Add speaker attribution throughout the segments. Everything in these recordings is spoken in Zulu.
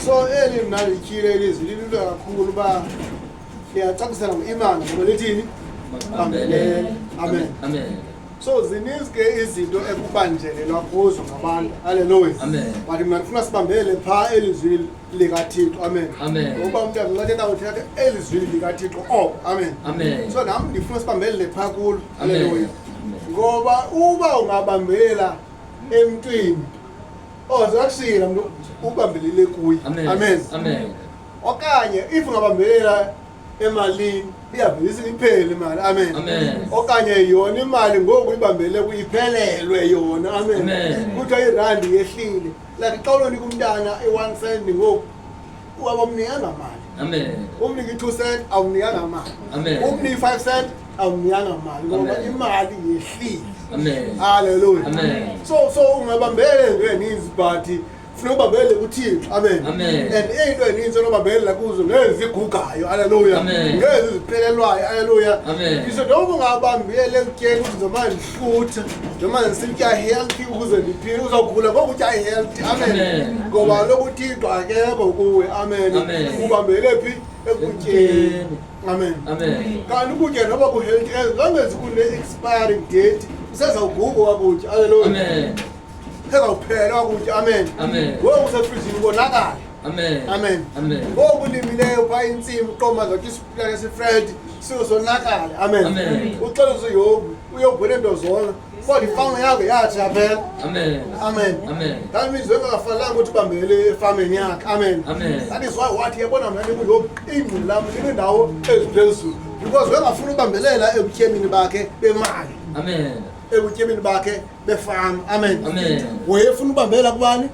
Speaker 1: So elimnalikhile ilizwi lilule kakhulu ba liyacacisela ngoimana ngoba lithini bambelele. Amen.
Speaker 2: Amen.
Speaker 1: So zininzi ke izinto ekubanjelelwa kuzo ngabantu. Hallelujah.
Speaker 2: Amen.
Speaker 1: But mina ngifuna sibambele pha elizwini likaThixo. Amen.
Speaker 2: Amen.
Speaker 1: Ngoba umuntu angathi na uthatha elizwini likaThixo. Oh, amen.
Speaker 2: Amen.
Speaker 1: So nami ngifuna sibambele pha kulo. Hallelujah. Ngoba uba ungabambela emntwini ozakusila umuntu ubambelele kuye. Amen.
Speaker 2: Amen.
Speaker 1: Okanye if ungabambelela emalini iyavisa iphele imali. Amen.
Speaker 2: Amen.
Speaker 1: Okanye yona imali ngoku ibambele kuyiphelelwe yona. Amen. Kuthiwa irandi yehlile like xa ulonika umntana i-1 cent ngoku awumnikanga mali.
Speaker 2: Amen.
Speaker 1: Umnika i-2 cent awumnikanga mali.
Speaker 2: Amen.
Speaker 1: Umnika i-5 cent awumnikanga mali ngoba imali yehlile.
Speaker 2: Amen.
Speaker 1: Hallelujah.
Speaker 2: Amen.
Speaker 1: So ungabambele ngeninzi but funa ubambele kuThixo. Amen.
Speaker 2: Amen.
Speaker 1: And into eninzi onobambela kuzo ngezi gugayo. Hallelujah.
Speaker 2: Amen.
Speaker 1: Ngezi ziphelelwayo. Hallelujah.
Speaker 2: Amen.
Speaker 1: Ngisho noma ungabambele ekutyeni ukuthi noma ndihlutha noma ndisitya healthy ukuze ndiphile uzawugula ngoba utya healthy. Amen. Ngoba lokuThixo akekho kuwe. Amen. Ubambele phi ekutyeni. Amen.
Speaker 2: Amen.
Speaker 1: Kanti ukutya noba ku-healthy as long as kune-expiring date usezawugugwa wakutya. Hallelujah.
Speaker 2: Amen.
Speaker 1: Ezawuphela wakutya. Amen.
Speaker 2: Amen.
Speaker 1: Ngoku usefrijini konakala.
Speaker 2: Amen.
Speaker 1: Amen.
Speaker 2: Amen.
Speaker 1: Ngoku ulimileyo phaa intsimi uqoma zathi isiplane sifred sizonakala. Amen.
Speaker 2: Amen.
Speaker 1: Uxolisa uyobu uyobhule into zona kodwa ifama yakho yathi yaphela.
Speaker 2: Amen.
Speaker 1: Amen.
Speaker 2: Amen.
Speaker 1: That means wengafanelanga ukuthi ubambele efameni yakhe. Amen.
Speaker 2: Amen.
Speaker 1: That is why wathi yabona mna kuyobu ingqondo lami linendawo eziphezulu because wengafuna ubambelela ebutyemini bakhe bemali.
Speaker 2: Amen.
Speaker 1: Ebutyemini bakhe befama. Amen.
Speaker 2: Amen.
Speaker 1: Wayefuna ubambela kubani?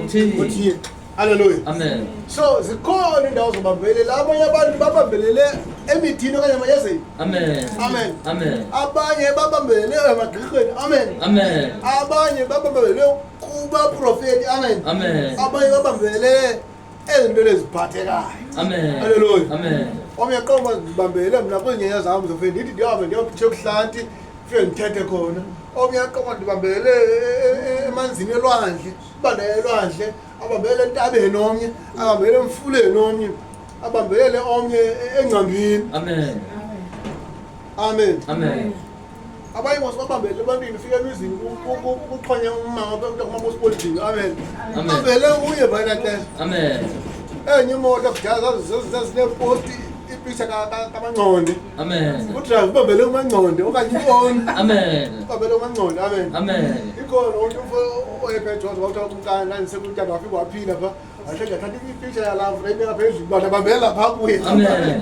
Speaker 2: Uthixo.
Speaker 1: Uthixo. Hallelujah.
Speaker 2: Amen.
Speaker 1: So zikhona indawo zobambelela abanye abantu babambelele emithini okanye amayezeni.
Speaker 2: Amen.
Speaker 1: Amen.
Speaker 2: Amen.
Speaker 1: Abanye babambelele emagqirheni. Amen.
Speaker 2: Amen.
Speaker 1: Abanye babambelele kubaprofeti. Amen.
Speaker 2: Amen.
Speaker 1: Abanye babambelele ezintweni eziphathekayo.
Speaker 2: Amen.
Speaker 1: Hallelujah.
Speaker 2: Amen.
Speaker 1: Omnye xa ubambelele mna kwiinyanya zam zofike ndithi ndihambe ndiyopitsha ebuhlanti fike ndithethe khona. Omnye xa ndibambelele emanzini elwandle ibanda elwandle abambelele entabeni omnye abambelele emfuleni omnye abambelele omnye engcambini.
Speaker 2: Amen.
Speaker 1: Amen.
Speaker 2: Amen.
Speaker 1: Abanye babambelele ebantwini ufike emizini kuxhonya umama kumabosipolitini. Amen. Bambele uye phana xesha.
Speaker 2: Amen.
Speaker 1: Enye imoto kudala zazineposti ipicture kaMangconde.
Speaker 2: Amen.
Speaker 1: Udrayiva ubambele uMangconde okanye ifoni.
Speaker 2: Amen.
Speaker 1: Ubambele uMangconde. Amen.
Speaker 2: Amen.
Speaker 1: Ikhona umuntu oyephethe wawuthatha umkani nani sekutyanda wafika waphila pha wahlala thatha ipicture yalapha ebeka phezulu bantu bambela pha kuye.
Speaker 2: Amen.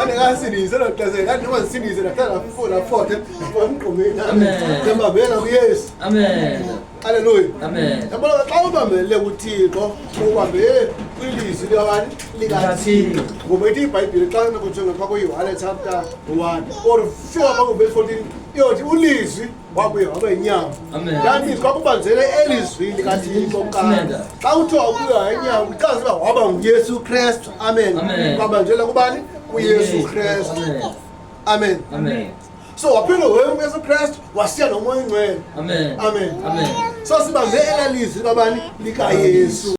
Speaker 1: Andingasindise loxesela kanti noma zisindise nahlala la forte emgqomeni.
Speaker 2: Amen.
Speaker 1: Ndibambela kuYesu.
Speaker 2: Amen.
Speaker 1: Hallelujah.
Speaker 2: Amen.
Speaker 1: Yabona xa ubambelele kuThixo ubambele kwilizwi likabani likaThixo. Ngoba ithi iBhayibhile xa unokujonga phaa kuYohane chapter 1 or fika phaa kuverse 14 iyothi ulizwi wabuye waba yinyama.
Speaker 2: Amen.
Speaker 1: That means kwakubanzele elizwi likaThixo kuqala. Xa uthiwa ubuya yinyama uchaza uba waba nguYesu Kristu. Amen. Kwabanjela kubani? kuYesu Kristu. Amen.
Speaker 2: Amen.
Speaker 1: So waphinde uYesu Kristu wasiya nomoya oyingcwele.
Speaker 2: Amen.
Speaker 1: Amen.
Speaker 2: Amen.
Speaker 1: So sibambe elalizwi kabani likaYesu.